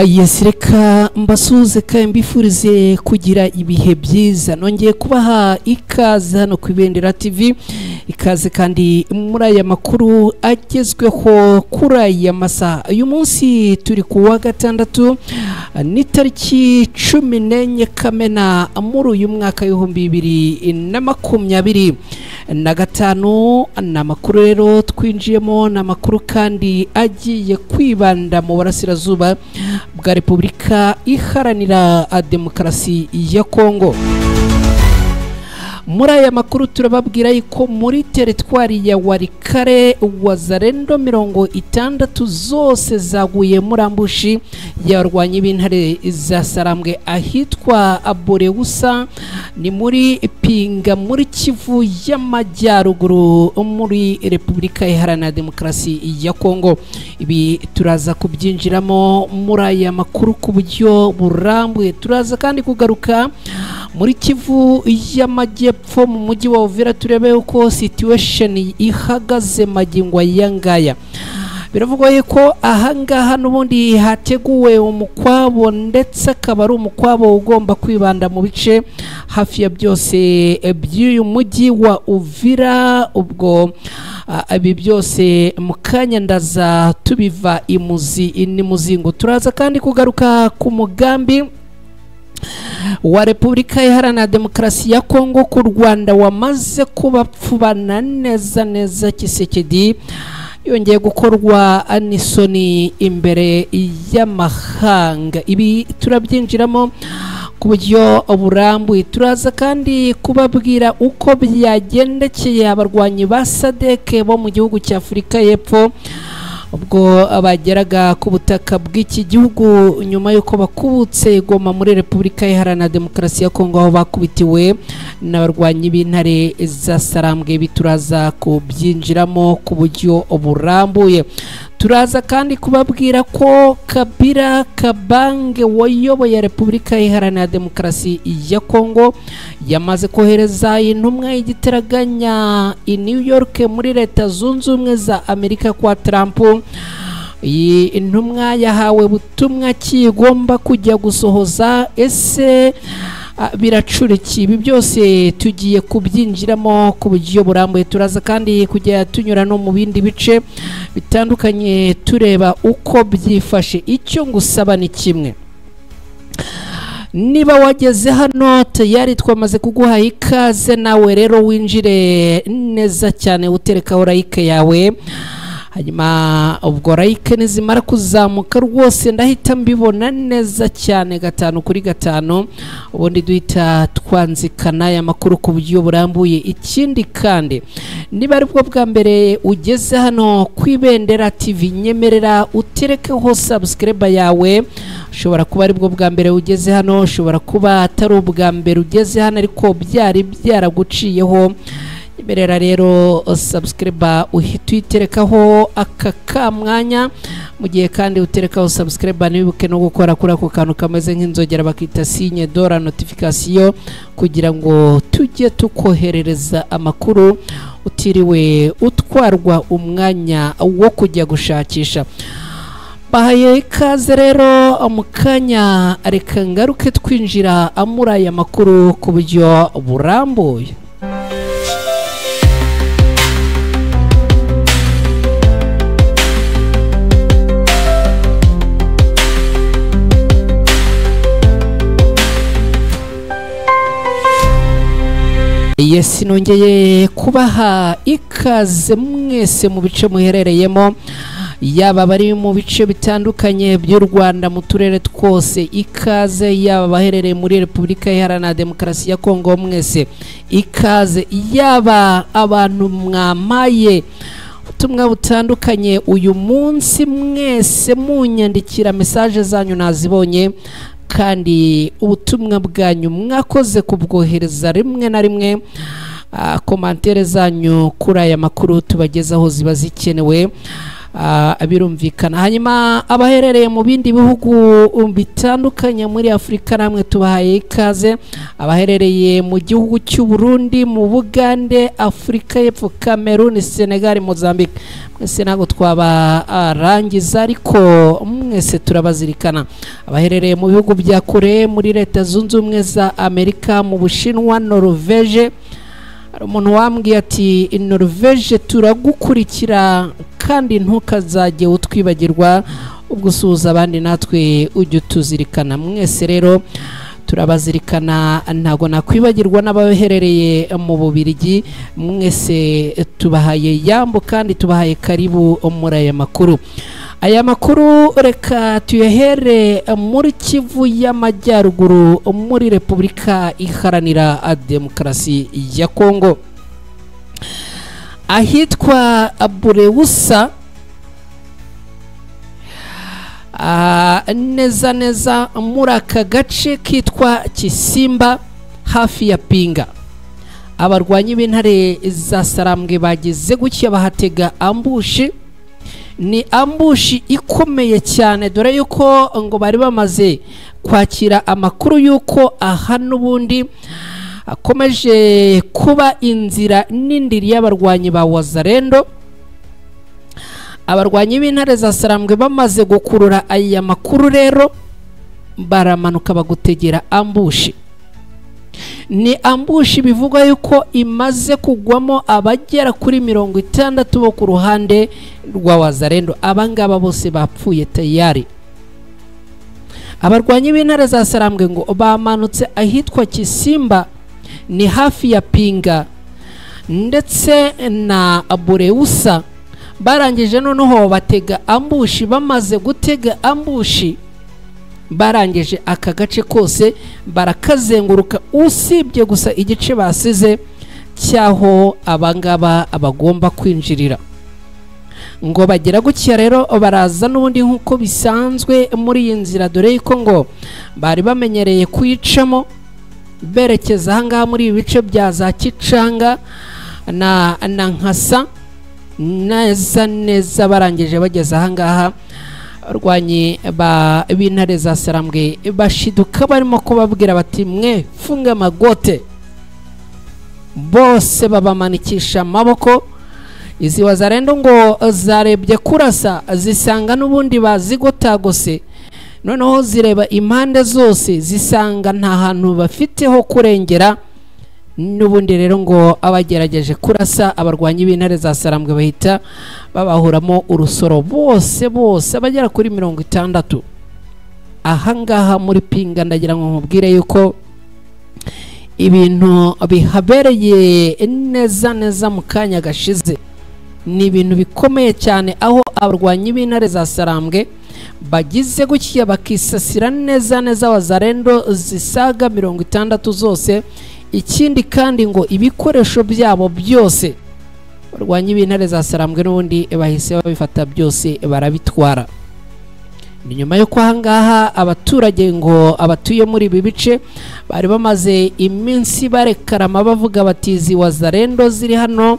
Yes, reka mbasuze kandi mbifurize kugira ibihe byiza. Nongeye kubaha ikaze hano ku Ibendera TV, ikaze kandi muri aya makuru agezweho kuri aya masaha. Uyu munsi turi ku wa gatandatu ni tariki 14 Kamena muri uyu mwaka w'ibihumbi 2025. N'amakuru rero twinjiyemo, n'amakuru kandi agiye kwibanda mu burasirazuba bwa Repubulika Iharanira Demokarasi ya Kongo. Muri aya makuru turababwira yuko muri teritwari ya Warikare Wazalendo 60 zose zaguye muri ambushi y'abarwanyi b'intare za Sarambwe ahitwa Aboreusa, ni muri Pinga muri Kivu y'Amajyaruguru muri Repubulika Iharanira Demokarasi ya Kongo. Ibi turaza kubyinjiramo muri aya makuru ku buryo burambuye. Turaza kandi kugaruka muri Kivu y'Amajyepfo mu mujyi wa Uvira, turebe uko situation ihagaze magingo yangaya. Biravugwa ko ahangaha n'ubundi hateguwe umukwabo, ndetse akaba ari umukwabo ugomba kwibanda mu bice hafi ya byose by'uyu mujyi wa Uvira. Ubwo ibi byose mukanya ndaza tubiva imuzingo. Turaza kandi kugaruka ku mugambi wa Repubulika Iharanira Demokarasi ya Kongo ku Rwanda wamaze kubapfubana neza Kisekedi yongeye gukorwa anisoni imbere y'amahanga. Ibi turabyinjiramo ku buryo burambuye. Turaza kandi kubabwira uko byagendekeye abarwanyi ba SADC bo mu gihugu cya Afurika y'Epfo ubwo abageraga ku butaka bw'iki gihugu nyuma yuko bakubutse Goma muri Repubulika Iharanira Demokarasi ya Kongo, aho bakubitiwe n'abarwanyi b'intare za Sarambwe. Bituraza kubyinjiramo ku buryo burambuye. Turaza kandi kubabwira ko Kabila Kabange wayoboye Repubulika Iharanira Demokarasi ya Kongo yamaze kohereza intumwa y'igiteraganya i New York muri Leta Zunze Ubumwe za Amerika kwa Trump. Iyi intumwa yahawe butumwa kigomba kujya gusohoza. Ese biracuriki? Ibi byose tugiye kubyinjiramo ku buryo burambuye. Turaza kandi kujya tunyura no mu bindi bice bitandukanye tureba uko byifashe. Icyo ngusaba ni kimwe: niba wageze hano tayari twamaze kuguha ikaze, nawe rero winjire neza cyane uterekaho like yawe. Hanyuma ubwo like nizimara kuzamuka rwose ndahita mbibona neza cyane 5 kuri 5, ubundi duhita twanzikana aya makuru ku buryo burambuye. Ikindi kandi niba ari bwo bwa mbere ugeze hano ku Ibendera TV, nyemerera uterekeho subscribe yawe. Ushobora kuba ari bwo bwa mbere ugeze hano, ushobora kuba atari ubwa mbere ugeze hano ariko byari byaraguciyeho. Iberera rero subscribe uhita uterekaho aka kamwanya, mu gihe kandi uterekaho subscribe nibuke no gukora kuri ako kantu kameze nk'inzogera bakita signe de la notification, kugira ngo tujye tukoherereza amakuru utiriwe utwarwa umwanya wo kujya gushakisha. Bahaye ikaze rero mukanya, reka ngaruke twinjira muri aya makuru ku buryo burambuye. Yes, nongeye kubaha ikaze mwese mu bice muherereyemo, yaba bari mu bice bitandukanye by'u Rwanda mu turere twose ikaze, yaba baherereye muri Repubulika Iharanira Demokarasi ya Kongo mwese ikaze, yaba abantu mwamaye ubutumwa butandukanye uyu munsi mwese munyandikira message zanyu nazibonye, kandi ubutumwa bwanyu mwakoze kubwohereza rimwe na rimwe. Komantere zanyu kuri aya makuru tubagezaho ziba zikenewe. birumvikana. Hanyuma abaherereye mu bindi bihugu bitandukanye muri Afurika namwe tubahaye ikaze. Abaherereye mu gihugu cy'u Burundi, mu Bugande, Afurika y'Epfo, Cameroon, Senegal, Mozambique, mwese ntabwo twabarangiza ariko mwese turabazirikana. Abaherereye mu bihugu bya kure, muri Leta Zunze Ubumwe za Amerika, mu Bushinwa, Norvege, umuntu wambwiye ati Norvege turagukurikira kandi ntukazajye utwibagirwa, ubwo usuhuza abandi natwe ujye utuzirikana. Mwese rero turabazirikana, ntago nakwibagirwa n'abaherereye mu Bubiligi, mwese tubahaye yambo kandi tubahaye karibu muri aya makuru. Aya makuru reka tuyahere muri Kivu y'Amajyaruguru, muri Repubulika Iharanira Demokarasi ya Kongo, ahitwa Bureusa, neza neza muri aka gace kitwa Kisimba hafi ya Pinga. Abarwanyi b'intare za Sarambwe bagize gutya bahatega ambushi. Ni ambushi ikomeye cyane, dore yuko ngo bari bamaze kwakira amakuru yuko aha n'ubundi akomeje kuba inzira n'indiri y'abarwanyi ba Wazalendo. Abarwanyi b'intare za Sarambwe bamaze gukurura aya makuru rero baramanuka bagutegera ambushi. Ni ambushi bivugwa yuko imaze kugwamo abagera kuri 60 bo ku ruhande rwa Wazalendo. Abangaba bose bapfuye tayari. Abarwanyi b'intare za Sarambwe ngo bamanutse ahitwa Kisimba, ni hafi ya Pinga ndetse na Bureusa. Barangije noneho batega ambushi. Bamaze gutega ambushi, barangije aka gace kose barakazenguruka, usibye gusa igice basize cyaho abangaba bagomba kwinjirira. Ngo bagira gutya rero baraza n'ubundi nk'uko bisanzwe muri iyi nzira, dore yuko ngo bari bamenyereye kuyicamo berekeza ahangaha muri ibi bice bya za Kicanga na Nkasa. Neza neza barangije bageze ahangaha, abarwanyi b'intare za Sarambwe bashiduka barimo kubabwira bati mwe funga amagote. Bose babamanikisha amaboko. Izi Wazalendo ngo zarebye kurasa zisanga n'ubundi bazigotagose, noneho zireba impande zose zisanga nta hantu bafiteho kurengera. N'ubundi rero ngo abagerageje kurasa abarwanyi b'intare za Sarambwe bahita babahuramo urusoro bose abagera kuri 60. Ahangaha muri Pinga ndagira ngo nkubwire yuko ibintu bihabereye neza neza mu kanya gashize. Ni ibintu bikomeye cyane, aho abarwanyi b'intare za Sarambwe bagize gutya bakisasira neza neza Wazalendo zisaga 60 zose. Ikindi kandi ngo ibikoresho byabo byose abarwanyi b'intare za Sarambwe n'ubundi bahise babifata byose barabitwara. Ni nyuma yo kwahangaha abaturage ngo abatuye muri ibi bice bari bamaze iminsi barekarama bavuga bati izi Wazalendo ziri hano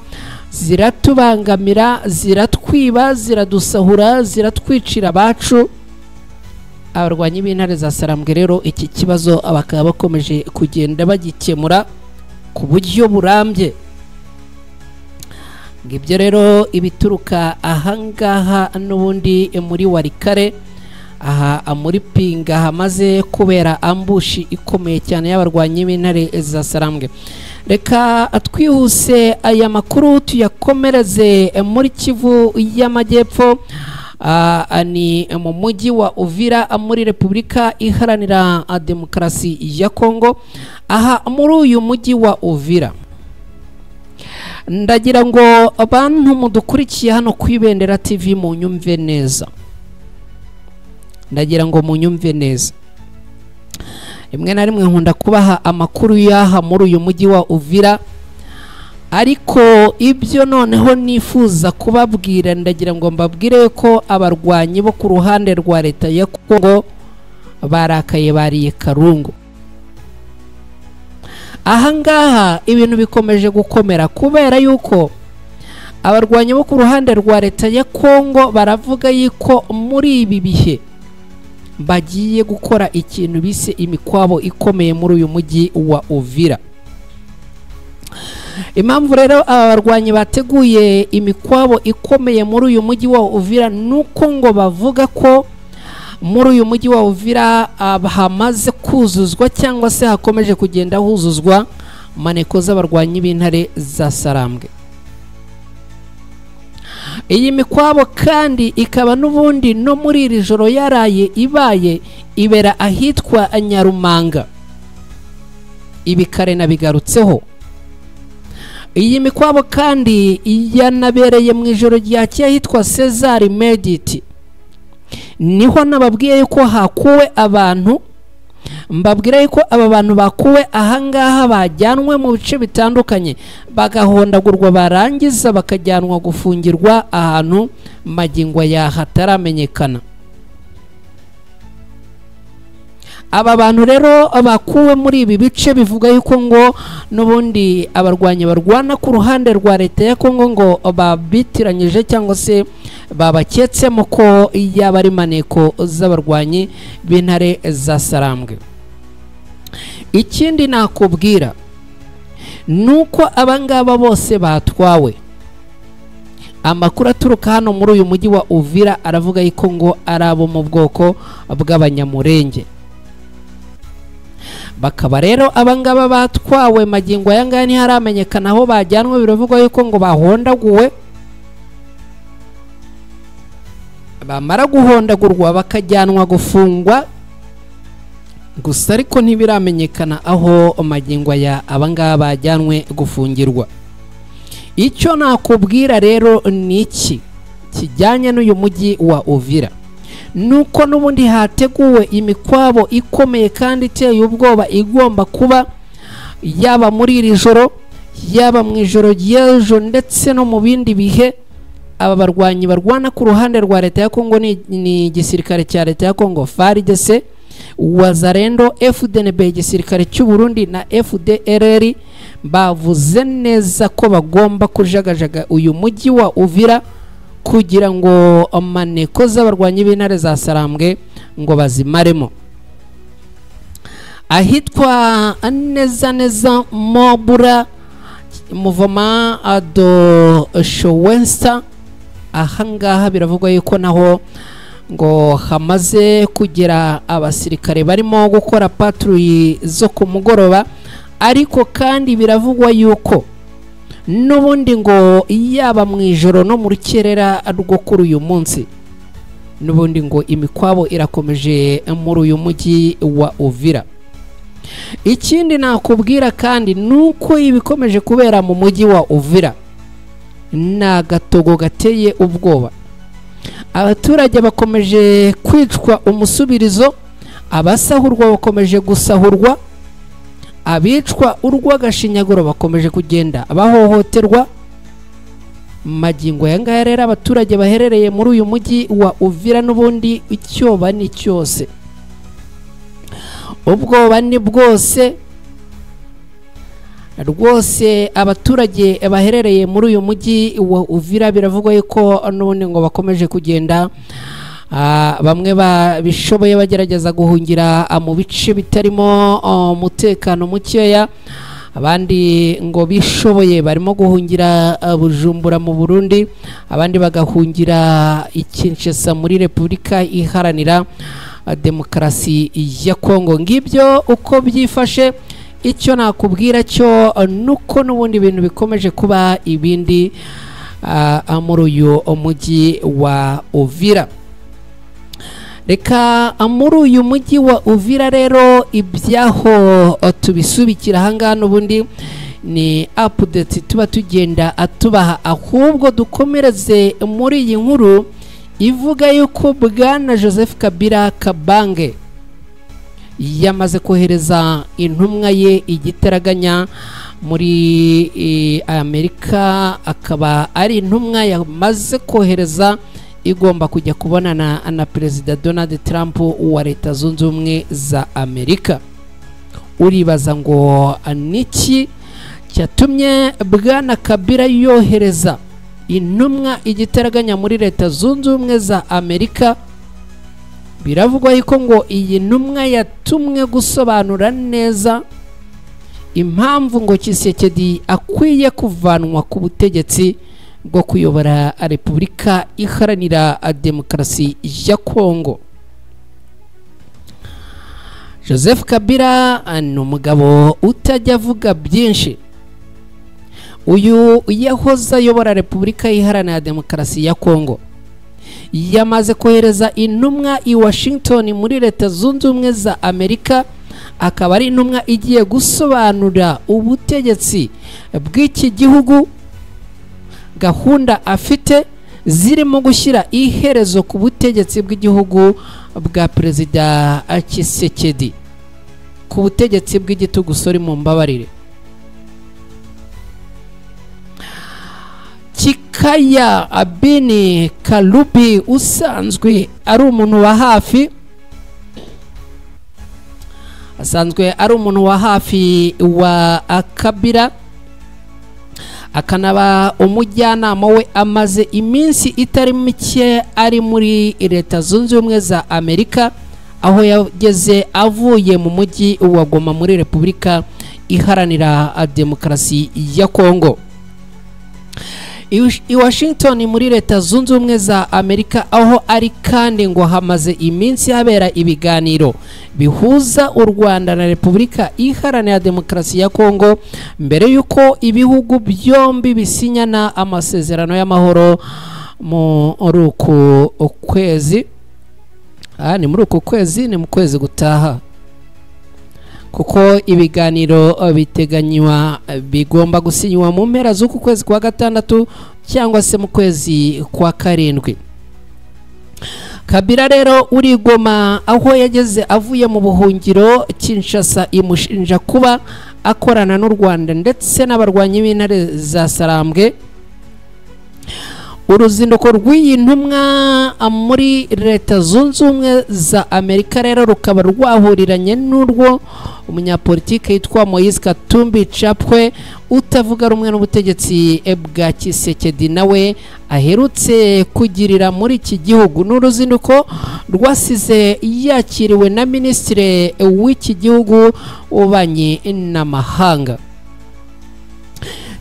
ziratubangamira, ziratwiba, ziradusahura, ziratwicira abacu. Abarwanyi b'intare za Sarambwe rero iki kibazo abakaba bakomeje kugenda bagikemura ku buryo burambye. Ngibyo rero ibituruka ahangaha n'ubundi muri Warikare, aha muri Pinga hamaze kubera ambushi ikomeye cyane y'abarwanyi b'intare za Sarambwe. Reka twihuse aya makuru tuyakomereze muri Kivu y'Amajyepfo. Ni mu mujyi wa Uvira muri Repubulika Iharanira Demokarasi ya Kongo. Aha muri uyu mujyi wa Uvira ndagira ngo abantu mudukurikiye hano ku Ibendera TV munyumve neza. Ndagira ngo munyumve neza. Rimwe na rimwe nkunda kubaha amakuru yaha muri uyu mujyi wa Uvira, ariko ibyo noneho nifuza kubabwira ndagira ngo mbabwire ko abarwanyi bo ku ruhande rwa leta ya Kongo barakaye, bariye karungu. Ahangaha ibintu bikomeje gukomera kubera yuko abarwanyi bo ku ruhande rwa leta ya Kongo baravuga yuko muri ibi bihe bagiye gukora ikintu bise imikwabo ikomeye muri uyu mujyi wa Uvira. Impamvu rero abarwanyi bateguye imikwabo ikomeye muri uyu mujyi wa Uvira nuko ngo bavuga ko muri uyu mujyi wa Uvira hamaze kuzuzwa cyangwa se hakomeje kugenda huzuzwa maneko z'abarwanyi b'intare za Sarambwe. Iyi mikwabo kandi ikaba n'ubundi no muri iri joro yaraye ibaye ibera ahitwa Nyarumanga. Ibi kare nabigarutseho. Iyi mikwabo kandi yanabereye mu ijoro ryakeye ahitwa Cesar Mediti. Niho nababwiye yuko hakuwe abantu, mbabwira yuko aba bantu bakuwe ahangaha bajyanwe mu bice bitandukanye bagahondagurwa, barangiza bakajyanwa gufungirwa ahantu magingo ya hataramenyekana. Aba bantu rero bakuwe muri ibi bice bivuga yuko ngo n'ubundi abarwanyi barwana ku ruhande rwa leta ya Kongo ngo babitiranyije cyangwa se babaketsemo ko yaba ari maneko z'abarwanyi b'intare za Sarambwe. Ikindi nakubwira nuko abangaba bose batwawe. Amakuru aturuka hano muri uyu mujyi wa Uvira aravuga yuko ngo ari abo mu bwoko bw'Abanyamurenge. Bakaba rero abangaba batwawe magingo ayangaya ntiharamenyekana aho bajyanwe. Biravugwa yuko ngo bahondaguwe, bamara guhondagurwa bakajyanwa gufungwa, gusa ariko ntibiramenyekana aho magingo ya abangaba bajyanwe gufungirwa. Icyo nakubwira rero ni iki kijyanye n'uyu mujyi wa Uvira, nuko n'ubundi hateguwe imikwabo ikomeye kandi iteye ubwoba igomba kuba yaba muri iri joro, yaba mu ijoro ry'ejo ndetse no mu bindi bihe. Aba barwanyi barwana ku ruhande rwa leta ya Kongo ni igisirikare cya leta ya Kongo FARDC, Wazalendo, FDNB igisirikare cy'u Burundi na FDLR. Bavuze neza ko bagomba kujagajaga uyu mujyi wa Uvira kugira ngo amaneko z'abarwanyi b'intare za Sarambwe ngo bazimaremo. Ahitwa neza Mobura Muvoma do Showensta, ahangaha biravugwa yuko naho ngo hamaze kugera abasirikare barimo gukora patrouille zo ku mugoroba. Ariko kandi biravugwa yuko n'ubundi ngo yaba mu ijoro no mu rukerera rwo kuri uyu munsi n'ubundi ngo imikwabo irakomeje muri uyu mujyi wa Uvira. Ikindi nakubwira kandi nuko ibikomeje kubera mu mujyi wa Uvira na gatogo gateye ubwoba. Abaturage bakomeje kwicwa umusubirizo, abasahurwa bakomeje gusahurwa, abicwa urw'agashinyaguro bakomeje kugenda bahohoterwa. Magingo yangaya rero abaturage baherereye muri uyu mujyi wa Uvira n'ubundi icyoba ni cyose, ubwoba ni bwose rwose. Abaturage baherereye muri uyu mujyi wa Uvira biravugwa yuko n'ubundi ngo bakomeje kugenda bamwe babishoboye bagerageza guhungira mu bice bitarimo umutekano mukeya, abandi ngo bishoboye barimo guhungira Bujumbura mu Burundi, abandi bagahungira Kinshasa muri Repubulika Iharanira Demokarasi ya Kongo. Ngibyo uko byifashe. Icyo nakubwira cyo nuko n'ubundi ibintu bikomeje kuba ibindi muri uyu mujyi wa Uvira. Reka muri uyu mujyi wa Uvira rero ibyaho tubisubikira ahangaha, n'ubundi ni update tuba tugenda atubaha, ahubwo dukomereze muri iyi nkuru ivuga yuko Bwana Joseph Kabila Kabange yamaze kohereza intumwa ye igitaraganya muri Amerika. Akaba ari intumwa yamaze kohereza igomba kujya kubonana na Perezida Donald Trump wa Leta Zunze Ubumwe za Amerika. Uribaza ngo niki cyatumye Bwana Kabila yohereza intumwa igitaraganya muri Leta Zunze Ubumwe za Amerika. Biravugwa yuko ngo iyi ntumwa yatumwe gusobanura neza impamvu ngo Tshisekedi akwiye kuvanwa ku butegetsi bwo kuyobora Repubulika Iharanira Demokarasi ya Kongo. Joseph Kabila ni umugabo utajya avuga byinshi. Uyu yahoze ayobora Repubulika Iharanira Demokarasi ya Kongo yamaze kohereza intumwa i Washington muri Leta Zunze Ubumwe za Amerika, akaba ari intumwa igiye gusobanura ubutegetsi bw'iki gihugu, gahunda afite zirimo gushyira iherezo ku butegetsi bw'igihugu bwa Perezida Tshisekedi, ku butegetsi bw'igitugu. Sori mu mbabarire. Chikaya Abini Kalubi usanzwe ari umuntu wa hafi, wa Kabila, akanaba umujyanama we, amaze iminsi itari mike ari muri Leta Zunze Ubumwe za Amerika, aho yageze avuye mu mujyi wa Goma muri Repubulika Iharanira Demokarasi ya Kongo. I Washington muri Leta Zunze Ubumwe za Amerika, aho ari kandi ngo hamaze iminsi habera ibiganiro bihuza u Rwanda na Repubulika Iharanira Demokarasi ya Kongo, mbere yuko ibihugu byombi bisinyana amasezerano y'amahoro muri uku kwezi. Ni muri uku kwezi, ni mu kwezi gutaha, kuko ibiganiro biteganywa bigomba gusinywa mu mpera z'uku kwezi kwa gatandatu cyangwa se mu kwezi kwa karindwi. Kabila rero uri Goma, aho yageze avuye mu buhungiro, Kinshasa imushinja kuba akorana n'u Rwanda ndetse n'abarwanyi b'intare za Sarambwe. Uruzinduko rw'iyi ntumwa muri Leta Zunze Ubumwe za Amerika rero rukaba rwahuriranye n'urwo umunyapolitike yitwa Moise Katumbi Chapwe, utavuga rumwe n'ubutegetsi bwa Tshisekedi, nawe aherutse kugirira muri iki gihugu. N'uruzinduko rwasize yakiriwe na Minisitiri w'iki gihugu w'ububanyi n'amahanga.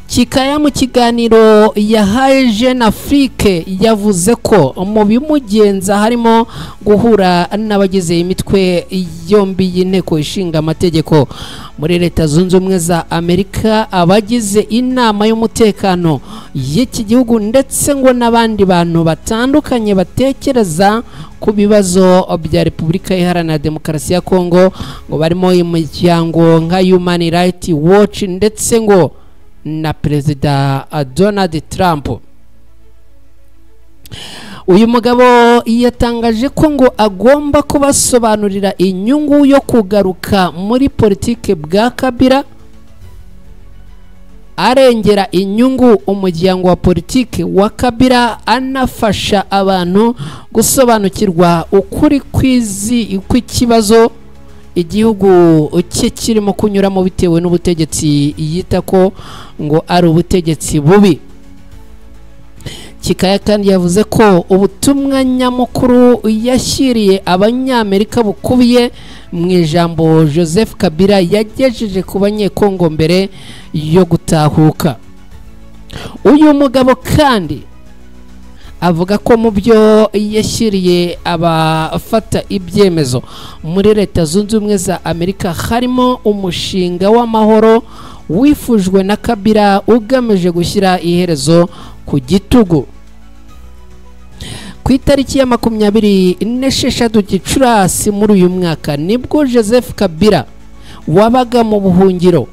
Chikaya mu kiganiro yahaye Jeune Afrique yavuze ko mu bimugenza harimo guhura n'abagize imitwe yombi y'inteko ishinga amategeko muri Leta Zunze Ubumwe za Amerika, abagize inama y'umutekano y'iki gihugu, ndetse ngo n'abandi bantu batandukanye batekereza ku bibazo bya Repubulika Iharanira Demokarasi ya Kongo, ngo barimo imiryango nka Human Rights Watch ndetse ngo na Perezida Donald Trump. Uyu mugabo yatangaje ko ngo agomba kubasobanurira inyungu yo kugaruka muri politike bwa Kabila, arengera inyungu umuryango wa politike wa Kabila, anafasha abantu gusobanukirwa ukuri kw'ikibazo igihugu cye kirimo kunyuramo bitewe n'ubutegetsi yita ko ngo ari ubutegetsi bubi. Chikaya kandi yavuze ko ubutumwa nyamukuru yashyiriye abanyamerika bukubiye mu ijambo Joseph Kabila yagejeje ku banyekongo mbere yo gutahuka. Uyu mugabo kandi avuga ko mu byo yashyiriye abafata ibyemezo muri Leta Zunze Ubumwe za Amerika harimo umushinga w'amahoro wifujwe na Kabila ugamije gushyira iherezo ku gitugu. Ku itariki ya 26 Gicurasi muri uyu mwaka nibwo Joseph Kabila wabaga mu buhungiro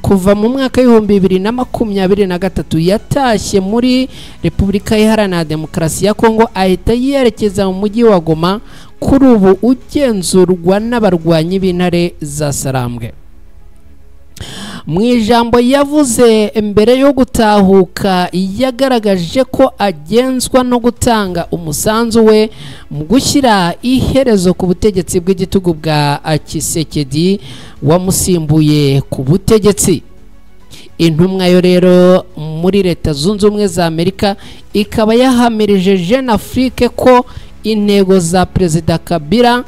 kuva mu mwaka w'2023 yatashye muri Repubulika Iharanira Demokarasi ya Kongo, ahita yerekeza mu mujyi wa Goma, kuri ubu ugenzurwa n'abarwanyi b'intare za Sarambwe. Mu ijambo yavuze mbere yo gutahuka yagaragaje ko agenzwa no gutanga umusanzu we mu gushyira iherezo ku butegetsi bw'igitugu bwa Tshisekedi wamusimbuye ku butegetsi. intumwa yo rero muri Leta Zunze Ubumwe za Amerika ikaba yahamirije Jeune Afrique ko intego za Perezida Kabila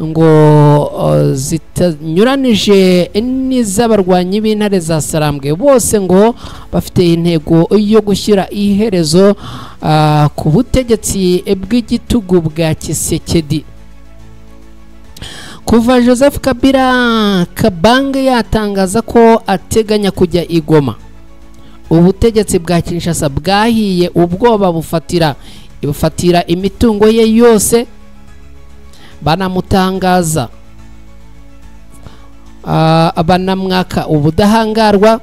ngo zitanyuranije n'iz'abarwanyi b'intare za Sarambwe. Bose ngo bafite intego yo gushyira iherezo ku butegetsi bw'igitugu bwa Tshisekedi. Kuva Joseph Kabila Kabange yatangaza ko ateganya kujya i Goma, ubutegetsi bwa Kinshasa bwahiye ubwoba bufatira imitungo ye yose, banamutangaza banamwaka ubudahangarwa.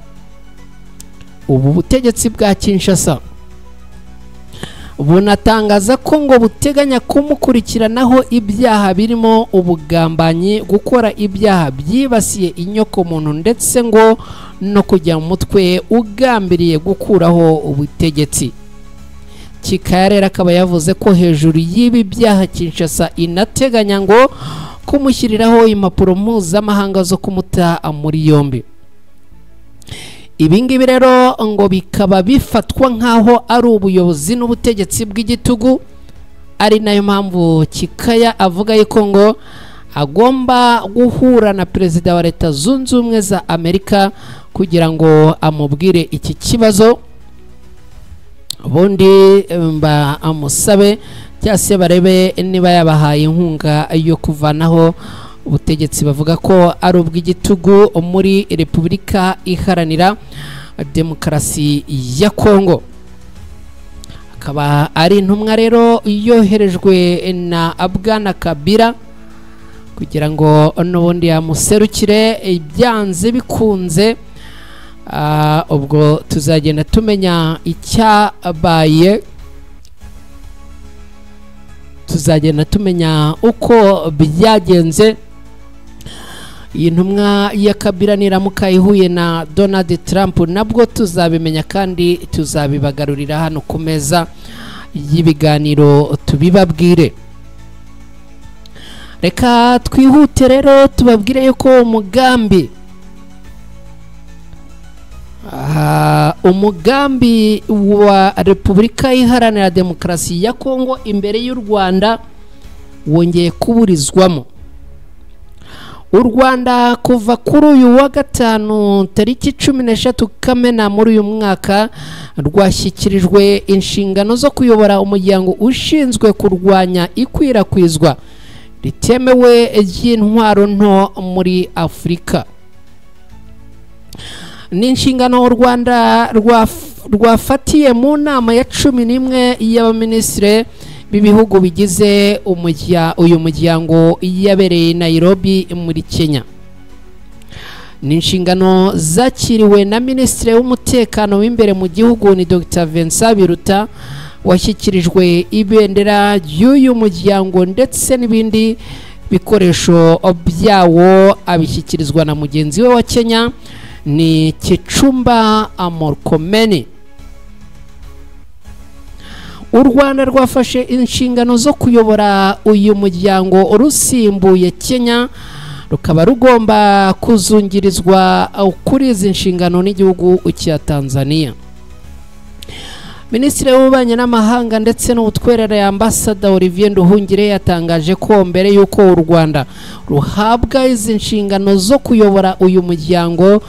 Ubu butegetsi bwa Kinshasa bunatangaza ko ngo buteganya kumukurikiranaho ibyaha birimo ubugambanyi, gukora ibyaha byibasiye inyoko muntu, ndetse ngo no kujya mu mutwe ugambiriye gukuraho ubutegetsi. Kikayarera akaba yavuze ko hejuru y'ibi byaha Kinshasa inateganya ngo kumushyiriraho impapuro mpuzamahanga zo kumuta muri yombi. Ibingibi rero ngo bikaba bifatwa nkaho ari ubuyobozi n'ubutegetsi bw'igitugu, ari nayo mpamvu Kikaya avuga yuko ngo agomba guhura na Perezida wa Leta Zunze Ubumwe za Amerika kugira ngo amubwire iki kibazo, ubundi amusabe cyangwa se barebe niba yabahaye inkunga yo kuvanaho ubutegetsi bavuga ko ari ubw'igitugu muri Repubulika Iharanira Demokarasi ya Kongo. Akaba ari intumwa rero yoherejwe na Bwana Kabila kugira ngo n'ubundi yamuserukire, ibyanze bikunze ubwo tuzagenda tumenya icyabaye, tuzagenda tumenya uko byagenze. Iyi ntumwa ya Kabila niramuka ihuye na Donald Trump nabwo tuzabimenya kandi tuzabibagarurira hano ku meza y'ibiganiro tubibabwire. Reka twihute rero tubabwire yuko umugambi wa Repubulika Iharanira Demokarasi ya Kongo imbere y'u Rwanda wongeye kuburizwamo. U Rwanda kuva kuri uyu wa gatanu tariki 13 Kamena muri uyu mwaka rwashyikirijwe inshingano zo kuyobora umuryango ushinzwe kurwanya ikwirakwizwa ritemewe ry'intwaro nto muri Afurika. Ni inshingano u Rwanda rwafatiye mu nama ya 11 y'abaminisitiri b'ibihugu bigize uyu muryango yabereye Nairobi muri Kenya. Ni inshingano zakiriwe na Minisitiri w'umutekano w'imbere mu gihugu ni Dr Vincent Biruta, washyikirijwe ibendera y'uyu muryango ndetse n'ibindi bikoresho byawo abishyikirizwa na mugenzi we wa Kenya ni Kicumba Murkomen. U Rwanda rwafashe inshingano zo kuyobora uyu muryango rusimbuye Kenya, rukaba rugomba kuzungirizwa kuri izi nshingano n'igihugu cya Tanzania. Minisitiri w'ububanyi n'amahanga ndetse n'ubutwerere Ambassador Olivier Nduhungire yatangaje ko mbere y'uko u Rwanda ruhabwa izi nshingano zo kuyobora uyu muryango,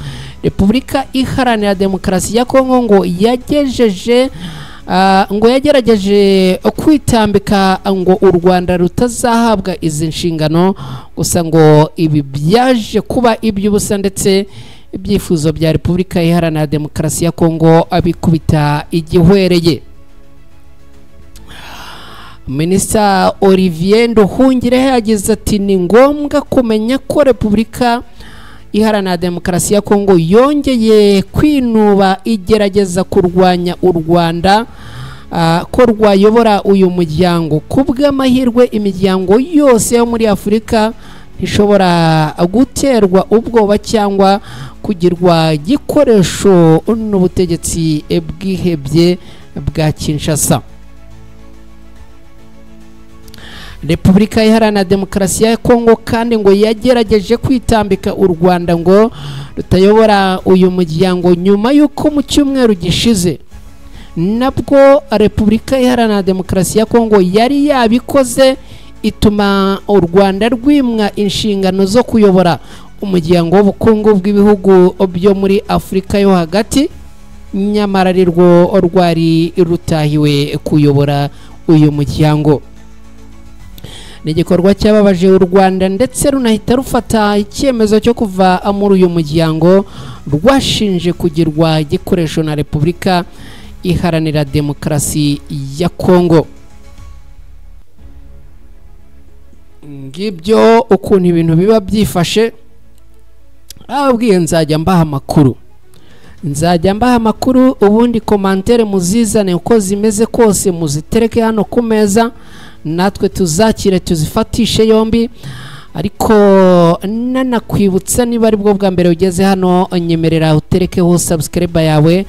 Repubulika Iharanira Demokarasi ya Kongo ngo yagerageje kwitambika ngo u Rwanda rutazahabwa izi nshingano, gusa ngo ibi byaje kuba iby'ubusa ndetse ibyifuzo bya Repubulika Iharanira Demokarasi ya Kongo abikubita igihwereye. Minisita Olivier Nduhungire yagize ati ni ngombwa kumenya ko Repubulika Iharanira Demokarasi ya Kongo yongeye kwinuba igerageza kurwanya u Rwanda ko rwayobora uyu muryango. Kubw'amahirwe imiryango yose yo muri Afurika ntishobora guterwa ubwoba cyangwa kugirwa gikoresho n'ubutegetsi bwihebye bwa Kinshasa. Repubulika Iharanira Demokarasi ya Kongo kandi ngo yagerageje kwitambika u Rwanda ngo rutayobora uyu muryango nyuma y'uko mu cyumweru gishize nabwo Repubulika Iharanira Demokarasi ya Kongo yari yabikoze ituma u Rwanda rwimwa inshingano zo kuyobora umuryango w'ubukungu bw'ibihugu byo muri Afurika yo hagati, nyamara rirwo rwari rutahiwe kuyobora uyu muryango. N'igikorwa cyababaje u Rwanda ndetse runahita rufata icyemezo cyo kuva muri uyu muryango rwashinje kugirwa igikoresho na Repubulika Iharanira Demokarasi ya Kongo. Ngibyo ukuntu ibintu biba byifashe. Ababwiye nzajya mbaha amakuru ubundi komantere muzizane uko zimeze kose muzitereke hano ku meza, natwe tuzakire tuzifatishe yombi. Ariko nanakwibutsa niba ari bwo bwa mbere ugeze hano, nyemerera uterekeho subscribe yawe.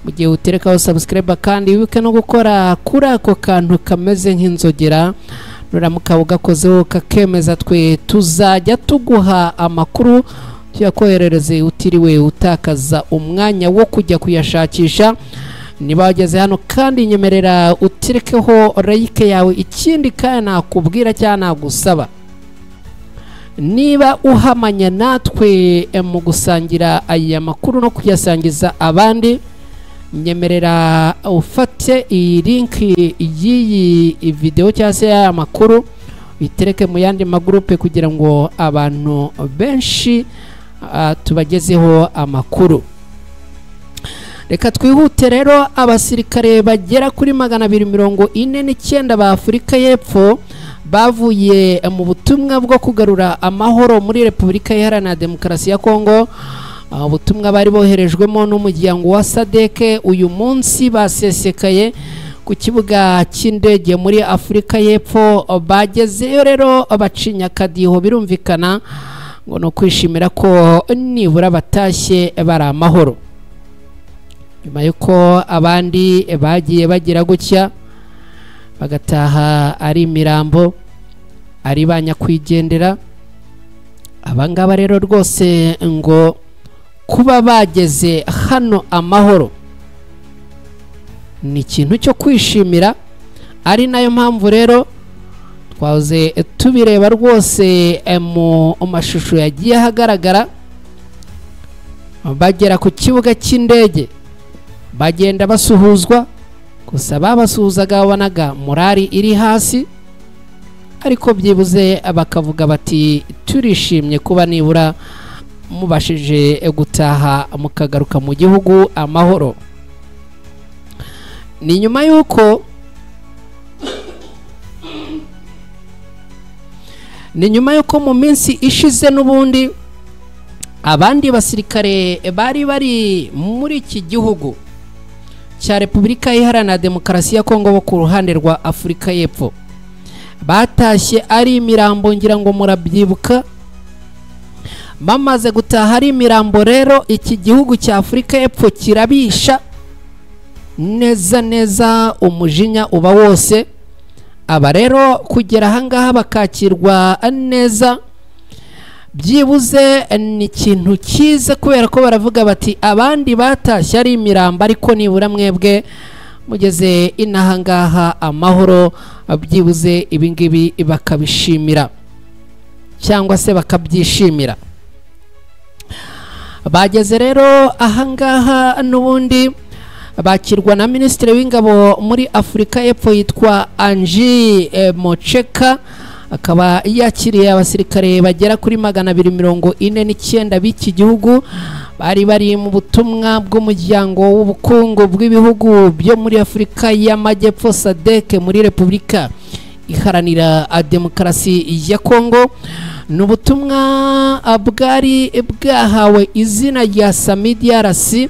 Mu gihe uterekaho subscribe kandi wibuke no gukora kuri ako kantu kameze nk'inzogera, nuramuka ugakozeho kakemeza twe tuzajya tuguha amakuru tuyakoherereze utiriwe utakaza umwanya wo kujya kuyashakisha. Niba wageze hano kandi nyemerera uterekeho like yawe. Ikindi kandi nakubwira cyane nagusaba, niba uhamanya natwe mu gusangira aya makuru no kuyasangiza abandi, nyemerera ufate iyi link y'iyi video cyangwa se aya makuru bitereke mu yandi magroupe kugira ngo abantu benshi tubagezeho amakuru. Reka twihute rero. Abasirikare bagera kuri 249 ba Afurika y'Epfo bavuye mu butumwa bwo kugarura amahoro muri Repubulika Iharanira Demokarasi ya Kongo. Ubutumwa bari boherejwemo n'umuryango wa SADC uyu munsi basesekaye ku kibuga cy'indege muri Afurika y'Epfo. Bagezeyo rero bacinya kadiho, birumvikana ngo no kwishimira ko nibura batashye bari amahoro, nyuma yuko abandi bagiye bagira gutya bagataha ari imirambo, ari banyakwigendera. Abangaba rero rwose ngo kuba bageze hano amahoro ni ikintu cyo kwishimira. Ari nayo mpamvu rero twaze tubireba rwose mu mashusho yagiye hagaragara, bagera ku kibuga cy'indege bagenda basuhuzwa. Gusa babasuhuzaga wabonaga morali iri hasi, ariko byibuze bakavuga bati turishimye kuba nibura mubashije gutaha mukagaruka mu gihugu amahoro. Ni nyuma yuko mu minsi ishize n'ubundi abandi basirikare bari muri iki gihugu cya Repubulika Iharanira Demokarasi ya Kongo bo ku ruhande rwa Afurika y'Epfo batashye ari imirambo. Ngira ngo murabyibuka, bamaze gutaha ari imirambo rero iki gihugu cya Afurika y'Epfo kirabisha neza umujinya uba wose. Aba rero kugera ahangaha bakakirwa neza, byibuze ni ikintu cyiza, kubera ko baravuga bati abandi batashye ari imirambo ariko nibura mwebwe mugeze inahangaha amahoro. Byibuze ibingibi bakabishimira cyangwa se bakabyishimira. Bageze rero ahangaha n'ubundi bakirwa na Minisitiri w'Ingabo muri Afurika y'Epfo yitwa Angie Mocheka. Akaba yakiriye abasirikare bagera kuri 249 b'iki gihugu bari mu butumwa bw'umuryango w'ubukungu bw'ibihugu byo muri Afurika y'Amajyepfo SADC muri Repubulika Iharanira Demokarasi ya Kongo. N'ubutumwa bwari bwahawe izina rya SAMIDRC,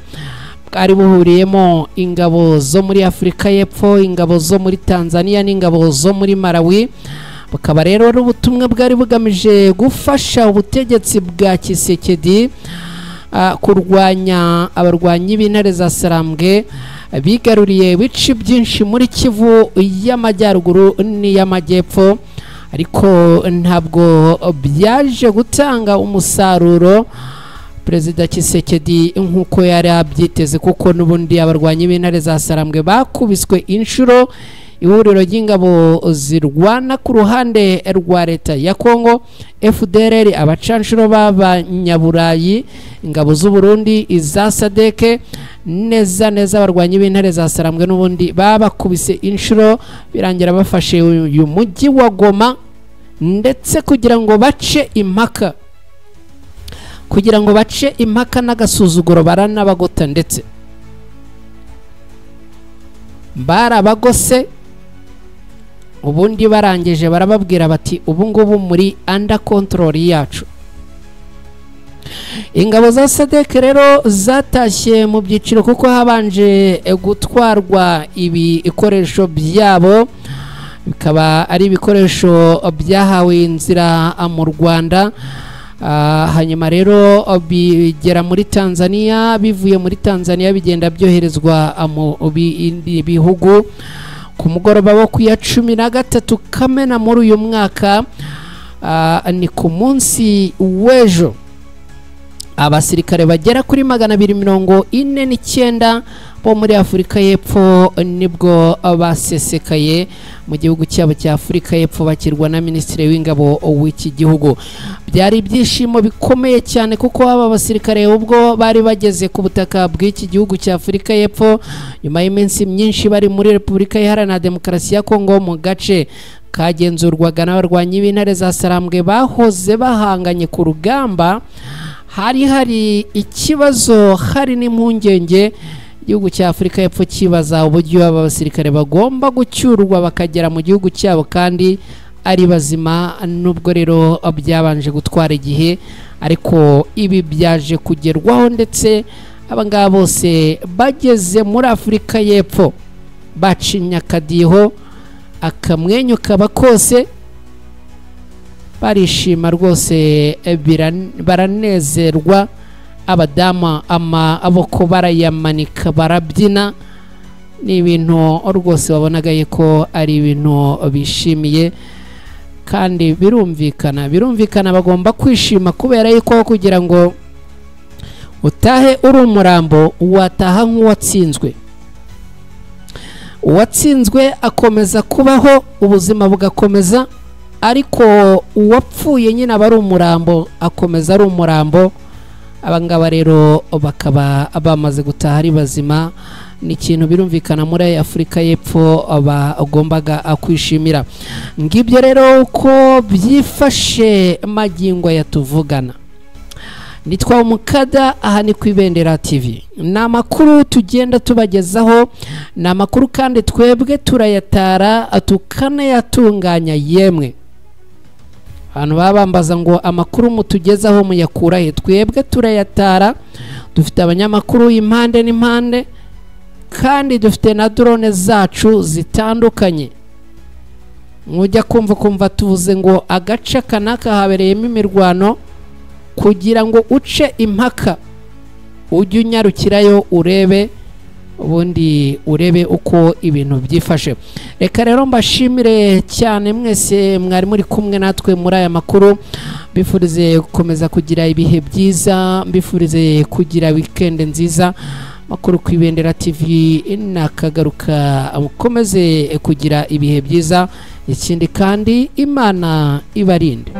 bwari buhuriyemo ingabo zo muri Afurika y'Epfo, ingabo zo muri Tanzania n'ingabo zo muri Malawi. Bukaba rero ubutumwa bwari bugamije gufasha ubutegetsi bwa Tshisekedi kurwanya abarwanyi b'intare za Sarambwe bigaruriye bice byinshi muri Kivu y'Amajyaruguru n'iy'Amajyepfo. ariko ntabwo byaje gutanga umusaruro Perezida Tshisekedi nkuko yari abyiteze, kuko n'ubundi abarwanyi b'intare za Sarambwe bakubiswe inshuro. Ihuriro ry'ingabo zirwana ku ruhande rwa leta ya Kongo FDLR, abacanshuro b'abanyaburayi, ingabo z'u Burundi, iza SADC, neza abarwanyi b'intare za Sarambwe n'ubundi babakubise inshuro, birangira bafashe uyu mujyi wa Goma, ndetse kugira ngo bace impaka n'agasuzuguro baranabagota, ndetse barabagose. Ubundi barangije barababwira bati ubu ngubu muri under control yacu. Ingabo za SADC rero zatashye mu byiciro, kuko habanje gutwarwa ibikoresho byabo, bikaba ari ibikoresho byahawe inzira mu Rwanda. Hanyuma rero bigera muri Tanzania, bivuye muri Tanzania bigenda byoherezwa mu bihugu. Ku mugoroba wo ku ya 13 Kamena muri uyu mwaka, ni ku munsi w'ejo, abasirikare bagera kuri 249 bo muri Afurika y'Epfo nibwo basesekaye mu gihugu cyabo cya Afurika y'Epfo, bakirwa na Minisitiri w'Ingabo w'iki gihugu. Byari ibyishimo bikomeye cyane, kuko aba basirikare ubwo bari bageze ku butaka bw'iki gihugu cya Afurika y'Epfo nyuma y'iminsi myinshi bari muri Repubulika Iharanira Demokarasi ya Kongo, mu gace kagenzurwaga n'abarwanyi b'intare za Sarambwe bahoze bahanganye ku rugamba. Hari ikibazo, hari n'impungenge. Igihugu cya Afurika y'Epfo kibaza uburyo aba basirikare bagomba gucyurwa bakagera mu gihugu cyabo kandi ari bazima. Nubwo rero byabanje gutwara igihe, ariko ibi byaje kugerwaho, ndetse abangaba bose bageze muri Afurika y'Epfo bacinya akadiho, akamwenyu kaba kose, barishima rwose, baranezerwa. Abadama amaboko barayamanika, barabyina. Ni ibintu rwose wabonaga ko ari ibintu bishimiye, kandi birumvikana bagomba kwishima, kubera yuko kugira ngo utahe uri umurambo wataha nk'uwatsinzwe. Uwatsinzwe akomeza kubaho, ubuzima bugakomeza, ariko uwapfuye nyine aba ari umurambo, akomeza ari umurambo. Abangaba rero bakaba bamaze gutaha ari bazima. Ni ikintu birumvikana muri Afurika y'Epfo bagombaga kwishimira. Ngibyo rero uko byifashe magingo yatuvugana. Nitwa Umukada, aha ni ku Ibendera TV. Ni amakuru tugenda tubagezaho, ni amakuru kandi twebwe turayatara tukanayatunganya. Yemwe abantu babambaza ngo amakuru mutugezaho muyakura he? Twebwe turayatara, dufite abanyamakuru impande n'impande, kandi dufite na drone zacu zitandukanye. Mujya kumva tuvuze ngo agace kanaka habereyemo imirwano, kugira ngo uce impaka ujye unyarukirayo urebe, ubundi urebe uko ibintu byifashe. Reka rero mbashimire cyane mwese mwari muri kumwe natwe muri aya makuru. Mbifurize gukomeza kugira ibihe byiza, mbifurize kugira weekend nziza. Makuru ku Ibendera TV nakagaruka, mukomeze kugira ibihe byiza. Ikindi kandi Imana ibarinde.